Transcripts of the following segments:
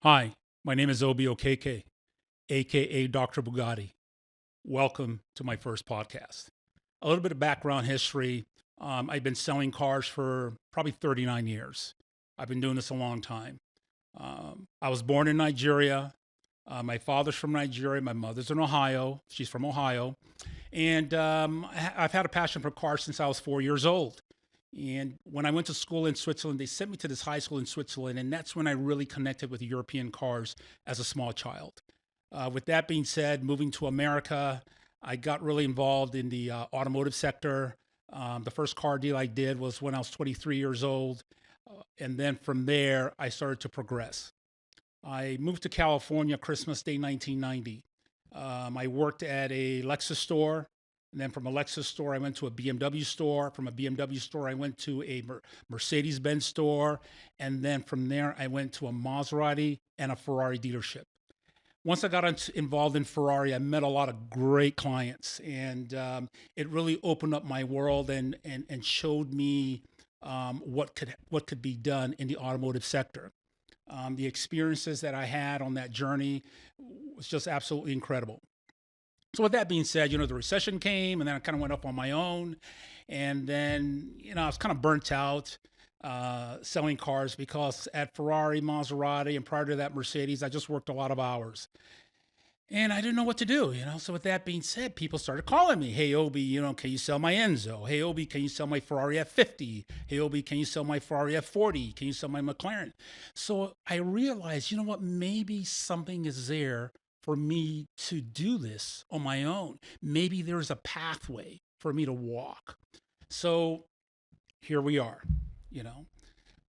Hi, my name is Obi Okeke, aka Dr. Bugatti. Welcome to my first podcast. A little bit of background history. I've been selling cars for probably 39 years. I've been doing this a long time. I was born in Nigeria. My father's from Nigeria. My mother's in Ohio. She's from Ohio. And I've had a passion for cars since I was 4 years old. And when I went to school in Switzerland, they sent me to this high school in Switzerland. And that's when I really connected with European cars as a small child. With that being said, moving to America, I got really involved in the automotive sector. The first car deal I did was when I was 23 years old. And then from there, I started to progress. I moved to California Christmas Day 1990. I worked at a Lexus store. And then from a Lexus store, I went to a BMW store. From a BMW store, I went to a Mercedes-Benz store. And then from there, I went to a Maserati and a Ferrari dealership. Once I got involved in Ferrari, I met a lot of great clients. And it really opened up my world and showed me what could be done in the automotive sector. The experiences that I had on that journey was just absolutely incredible. So with that being said, the recession came and then I kind of went up on my own. And then, I was kind of burnt out selling cars because at Ferrari, Maserati, and prior to that Mercedes, I just worked a lot of hours. And I didn't know what to do. So with that being said, people started calling me. Hey, Obi, can you sell my Enzo? Hey, Obi, can you sell my Ferrari F50? Hey, Obi, can you sell my Ferrari F40? Can you sell my McLaren? So I realized, what, maybe something is there for me to do this on my own. Maybe there's a pathway for me to walk. So here we are.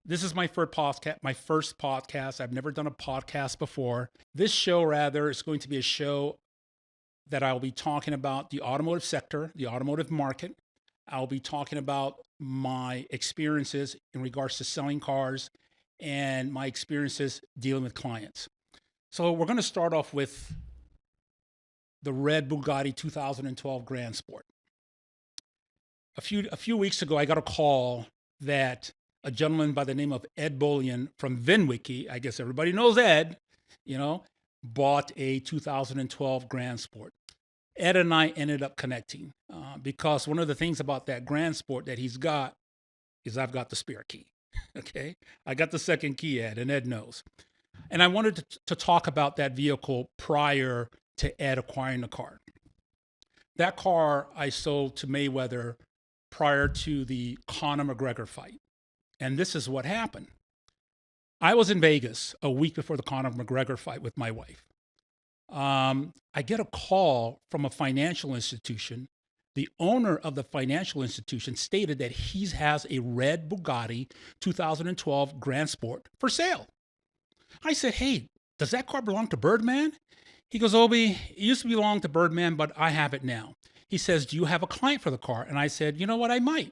This is my first podcast. I've never done a podcast before. This show, rather, is going to be a show that I'll be talking about the automotive sector, the automotive market. I'll be talking about my experiences in regards to selling cars and my experiences dealing with clients. So we're going to start off with the red Bugatti 2012 Grand Sport. A few weeks ago, I got a call that a gentleman by the name of Ed Bolian from VinWiki, I guess everybody knows Ed, bought a 2012 Grand Sport. Ed and I ended up connecting because one of the things about that Grand Sport that he's got is I've got the spare key. Okay, I got the second key, Ed, and Ed knows. And I wanted to talk about that vehicle prior to Ed acquiring the car. That car I sold to Mayweather prior to the Conor McGregor fight. And this is what happened. I was in Vegas a week before the Conor McGregor fight with my wife. I get a call from a financial institution. The owner of the financial institution stated that he has a red Bugatti 2012 Grand Sport for sale. I said, hey, does that car belong to Birdman? He goes, Obi, it used to belong to Birdman, but I have it now. He says, do you have a client for the car? And I said, you know what, I might.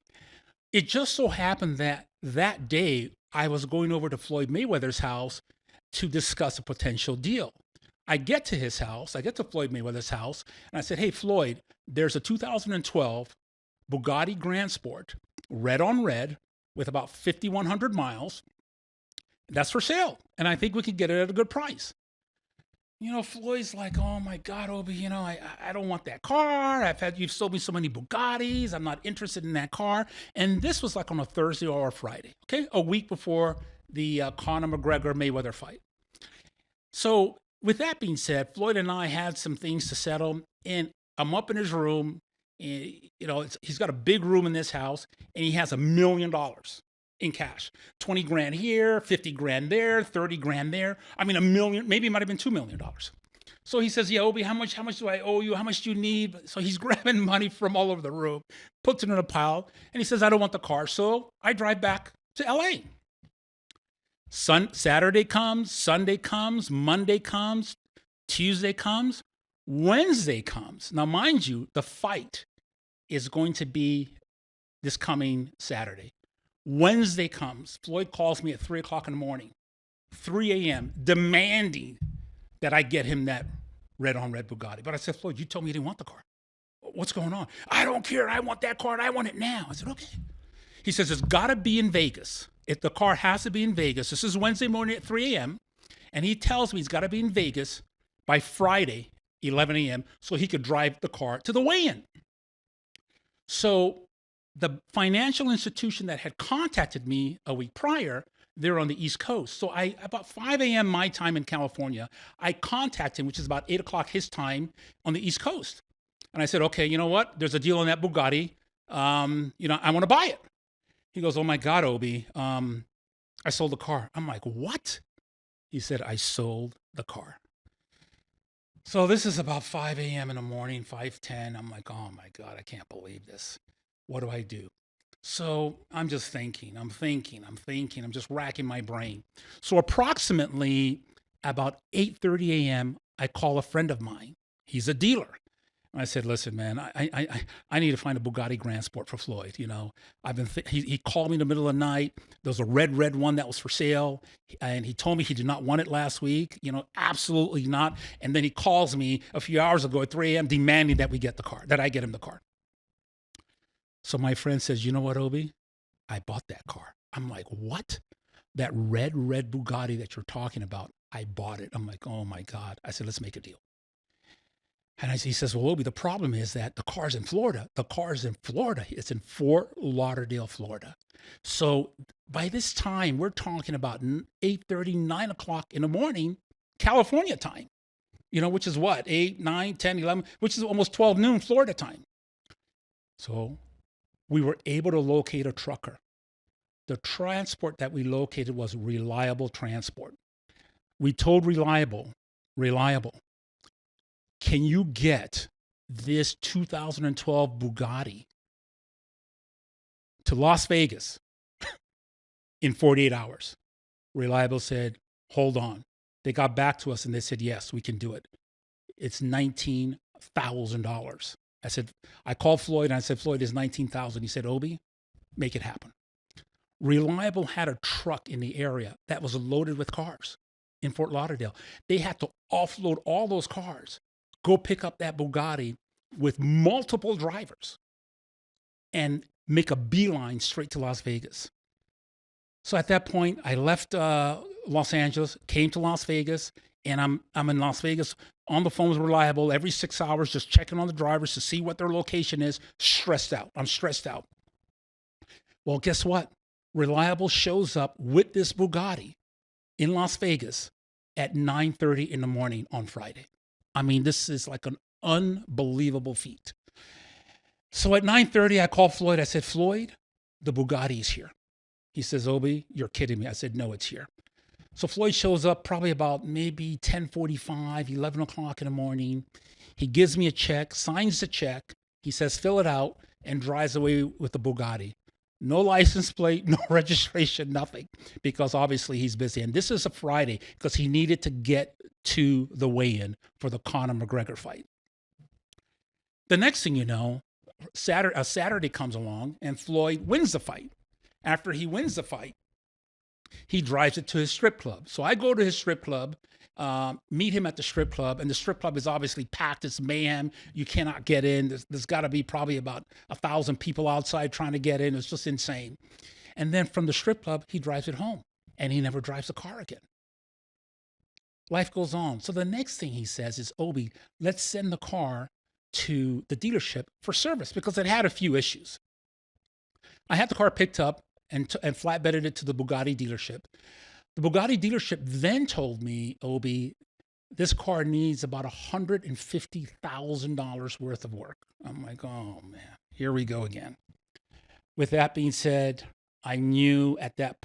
It just so happened that day I was going over to Floyd Mayweather's house to discuss a potential deal. I get to his house, I get to Floyd Mayweather's house, and I said, hey, Floyd, there's a 2012 Bugatti Grand Sport, red on red, with about 5,100 miles. That's for sale. And I think we could get it at a good price. Floyd's like, oh my God, Obi, I don't want that car. You've sold me so many Bugattis. I'm not interested in that car. And this was like on a Thursday or a Friday, okay? A week before the Conor McGregor Mayweather fight. So with that being said, Floyd and I had some things to settle. And I'm up in his room. And, he's got a big room in this house. And he has $1 million in cash. 20 grand here, 50 grand there, 30 grand there. I mean, $1 million, maybe it might have been $2 million. So he says, yeah, Obi, how much do I owe you? How much do you need? So he's grabbing money from all over the room, puts it in a pile, and he says, I don't want the car. So I drive back to LA. Saturday comes, Sunday comes, Monday comes, Tuesday comes, Wednesday comes. Now, mind you, the fight is going to be this coming Saturday. Wednesday comes. Floyd calls me at 3 o'clock in the morning, 3 a.m., demanding that I get him that red on red Bugatti. But I said, Floyd, you told me you didn't want the car. What's going on? I don't care. I want that car and I want it now. I said, okay. He says, it's got to be in Vegas. If the car has to be in Vegas, this is Wednesday morning at 3 a.m. And he tells me he's got to be in Vegas by Friday, 11 a.m., so he could drive the car to the weigh-in. So the financial institution that had contacted me a week prior, they're on the East Coast. So about 5 a.m. my time in California, I contact him, which is about 8 o'clock his time on the East Coast. And I said, okay, you know what? There's a deal on that Bugatti. I want to buy it. He goes, oh my God, Obi, I sold the car. I'm like, what? He said, I sold the car. So this is about 5 a.m. in the morning, 5:10. I'm like, oh my God, I can't believe this. What do I do? So I'm just thinking, I'm just racking my brain. So approximately about 8:30 a.m., I call a friend of mine. He's a dealer. I said, listen, man, I need to find a Bugatti Grand Sport for Floyd. He called me in the middle of the night. There was a red one that was for sale. And he told me he did not want it last week. Absolutely not. And then he calls me a few hours ago at 3 a.m. demanding that I get him the car. So my friend says, you know what, Obi? I bought that car. I'm like, what? That red Bugatti that you're talking about, I bought it. I'm like, oh my God. I said, let's make a deal. And he says, well, Obi, the problem is that the car's in Florida. It's in Fort Lauderdale, Florida. So by this time, we're talking about 8:30, 9 o'clock in the morning, California time, which is what, 8, 9, 10, 11, which is almost 12 noon Florida time. So we were able to locate a trucker. The transport that we located was Reliable Transport. We told Reliable, can you get this 2012 Bugatti to Las Vegas in 48 hours? Reliable said, hold on. They got back to us and they said, yes, we can do it. It's $19,000. I called Floyd and I said, Floyd, it's $19,000. He said, Obi, make it happen. Reliable had a truck in the area that was loaded with cars in Fort Lauderdale. They had to offload all those cars, go pick up that Bugatti with multiple drivers and make a beeline straight to Las Vegas. So at that point, I left Los Angeles, came to Las Vegas, and I'm in Las Vegas on the phone with Reliable every 6 hours, just checking on the drivers to see what their location is. I'm stressed out. Well, guess what? Reliable shows up with this Bugatti in Las Vegas at 9:30 in the morning on Friday. I mean, this is like an unbelievable feat. So at 9:30, I called Floyd. I said, Floyd, the Bugatti is here. He says, Obi, you're kidding me. I said, no, it's here. So Floyd shows up probably about maybe 10:45, 11 o'clock in the morning. He gives me a check, signs the check. He says, fill it out, and drives away with the Bugatti. No license plate, no registration, nothing, because obviously he's busy. And this is a Friday because he needed to get to the weigh-in for the Conor McGregor fight. The next thing you know, Saturday comes along and Floyd wins the fight. After he wins the fight, he drives it to his strip club. So I go to his strip club, meet him at the strip club, and the strip club is obviously packed. It's mayhem. You cannot get in. There's got to be probably about 1,000 people outside trying to get in. It's just insane. And then from the strip club, he drives it home, and he never drives the car again. Life goes on. So the next thing he says is, Obi, let's send the car to the dealership for service because it had a few issues. I had the car picked up and flatbedded it to the Bugatti dealership. The Bugatti dealership then told me, Obi, this car needs about $150,000 worth of work. I'm like, oh man, here we go again. With that being said, I knew at that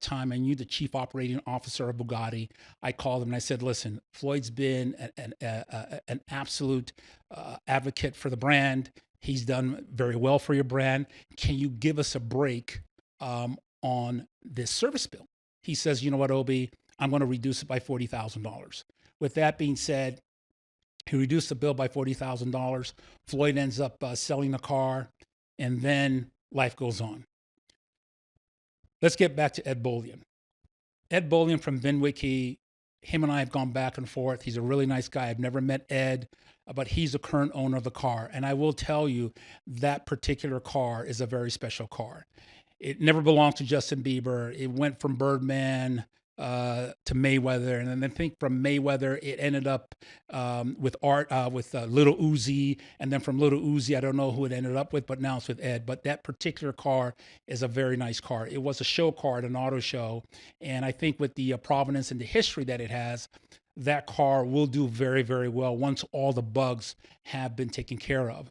time, I knew the chief operating officer of Bugatti. I called him and I said, listen, Floyd's been an absolute advocate for the brand. He's done very well for your brand. Can you give us a break on this service bill? He says, you know what, Obi, I'm going to reduce it by $40,000. With that being said, he reduced the bill by $40,000. Floyd ends up selling the car, and then life goes on. Let's get back to Ed Bullion. Ed Bullion from VinWiki, him and I have gone back and forth. He's a really nice guy. I've never met Ed, but he's the current owner of the car. And I will tell you, that particular car is a very special car. It never belonged to Justin Bieber. It went from Birdman to Mayweather, and then I think from Mayweather it ended up with Little Uzi, and then from Little Uzi I don't know who it ended up with, but now it's with Ed. But that particular car is a very nice car. It was a show car at an auto show, and I think with the provenance and the history that it has, that car will do very, very well once all the bugs have been taken care of.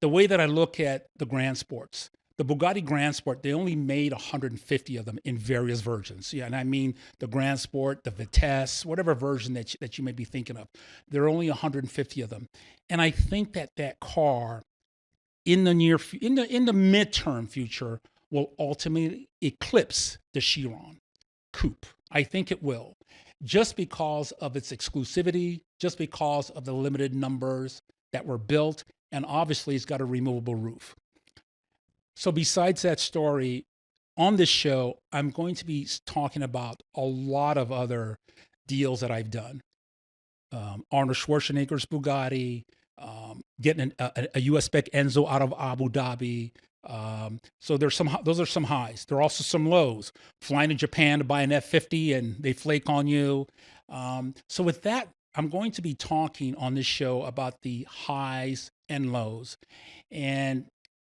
The way that I look at the Grand Sports, the Bugatti Grand Sport, they only made 150 of them in various versions. Yeah, and I mean the Grand Sport, the Vitesse, whatever version that you may be thinking of. There are only 150 of them, and I think that that car in the in the midterm future will ultimately eclipse the Chiron coupe. I think it will, just because of its exclusivity, just because of the limited numbers that were built, and obviously it's got a removable roof. So besides that story, on this show, I'm going to be talking about a lot of other deals that I've done. Arnold Schwarzenegger's Bugatti, getting a US spec Enzo out of Abu Dhabi. So those are some highs. There are also some lows. Flying to Japan to buy an F50 and they flake on you. So with that, I'm going to be talking on this show about the highs and lows. And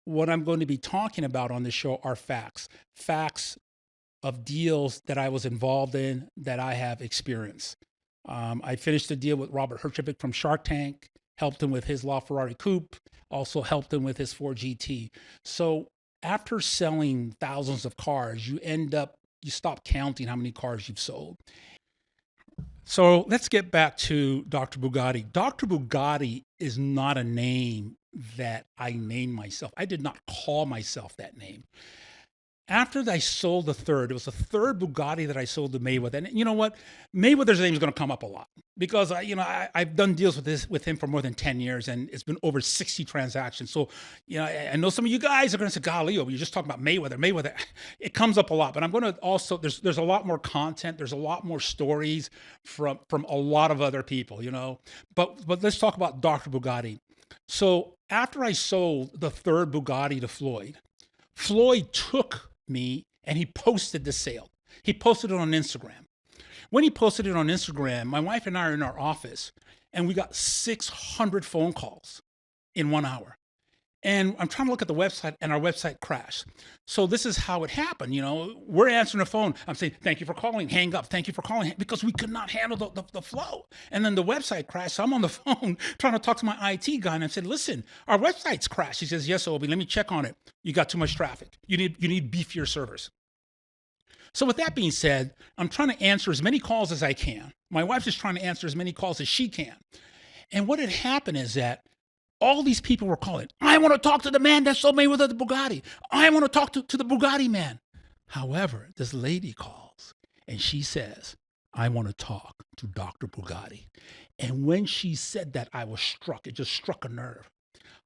what I'm going to be talking about on this show are facts of deals that I was involved in, that I have experienced. I finished the deal with Robert Herjavec from Shark Tank, helped him with his LaFerrari Coupe, also helped him with his Ford GT. So after selling thousands of cars, you stop counting how many cars you've sold. So let's get back to Dr. Bugatti. Dr. Bugatti is not a name that I named myself. I did not call myself that name. After I sold the third, it was the third Bugatti that I sold to Mayweather. And you know what? Mayweather's name is going to come up a lot because I've done deals with him for more than 10 years, and it's been over 60 transactions. So, I know some of you guys are going to say, "Golly, you're just talking about Mayweather." It comes up a lot, but I'm going to also there's a lot more content. There's a lot more stories from a lot of other people, But let's talk about Dr. Bugatti. So after I sold the third Bugatti to Floyd took me and he posted the sale. He posted it on Instagram. When he posted it on Instagram, my wife and I are in our office and we got 600 phone calls in 1 hour. And I'm trying to look at the website and our website crashed. So this is how it happened. We're answering the phone. I'm saying, "Thank you for calling," hang up, "Thank you for calling," because we could not handle the flow. And then the website crashed. So I'm on the phone trying to talk to my IT guy. And I said, "Listen, our website's crashed." He says, "Yes, Obi, let me check on it. You got too much traffic. You need beefier servers." So with that being said, I'm trying to answer as many calls as I can. My wife's just trying to answer as many calls as she can. And what had happened is that all these people were calling, "I want to talk to the man that sold Mayweather the Bugatti. I want to talk to the Bugatti man." However, this lady calls and she says, "I want to talk to Dr. Bugatti." And when she said that, I was struck. It just struck a nerve.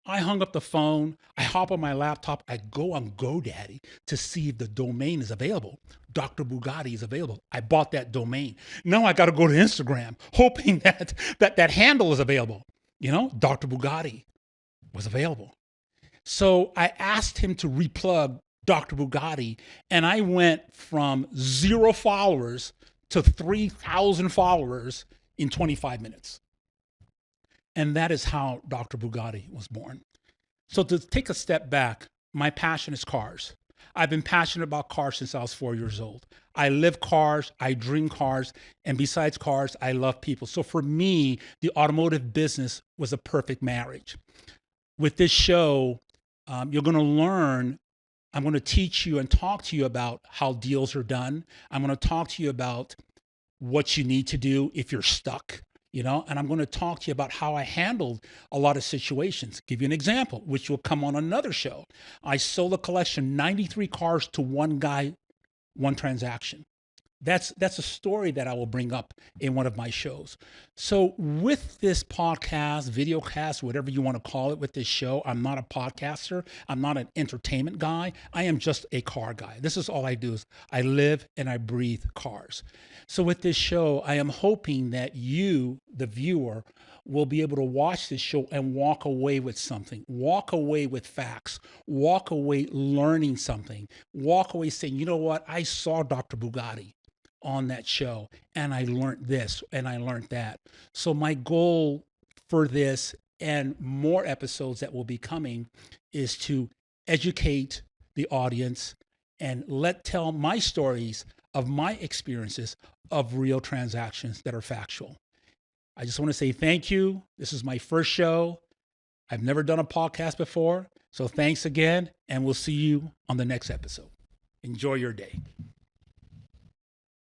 I hung up the phone. I hop on my laptop. I go on GoDaddy to see if the domain is available. Dr. Bugatti is available. I bought that domain. Now I got to go to Instagram, hoping that handle is available. Dr. Bugatti was available. So I asked him to replug Dr. Bugatti, and I went from 0 followers to 3,000 followers in 25 minutes. And that is how Dr. Bugatti was born. So to take a step back, my passion is cars. I've been passionate about cars since I was 4 years old. I live cars, I dream cars, and besides cars, I love people. So for me, the automotive business was a perfect marriage. With this show, you're going to learn. I'm going to teach you and talk to you about how deals are done. I'm going to talk to you about what you need to do if you're stuck, and I'm going to talk to you about how I handled a lot of situations. Give you an example, which will come on another show. I sold a collection, 93 cars to one guy, one transaction. That's a story that I will bring up in one of my shows. So with this podcast, videocast, whatever you want to call it, with this show, I'm not a podcaster. I'm not an entertainment guy. I am just a car guy. This is all I do is I live and I breathe cars. So with this show, I am hoping that you, the viewer, will be able to watch this show and walk away with something, walk away with facts, walk away learning something, walk away saying, "You know what? I saw Dr. Bugatti. on that show, and I learned this and I learned that. So my goal for this and more episodes that will be coming is to educate the audience and tell my stories of my experiences of real transactions that are factual. I just want to say thank you. This is my first show. I've never done a podcast before. So thanks again, and we'll see you on the next episode. Enjoy your day.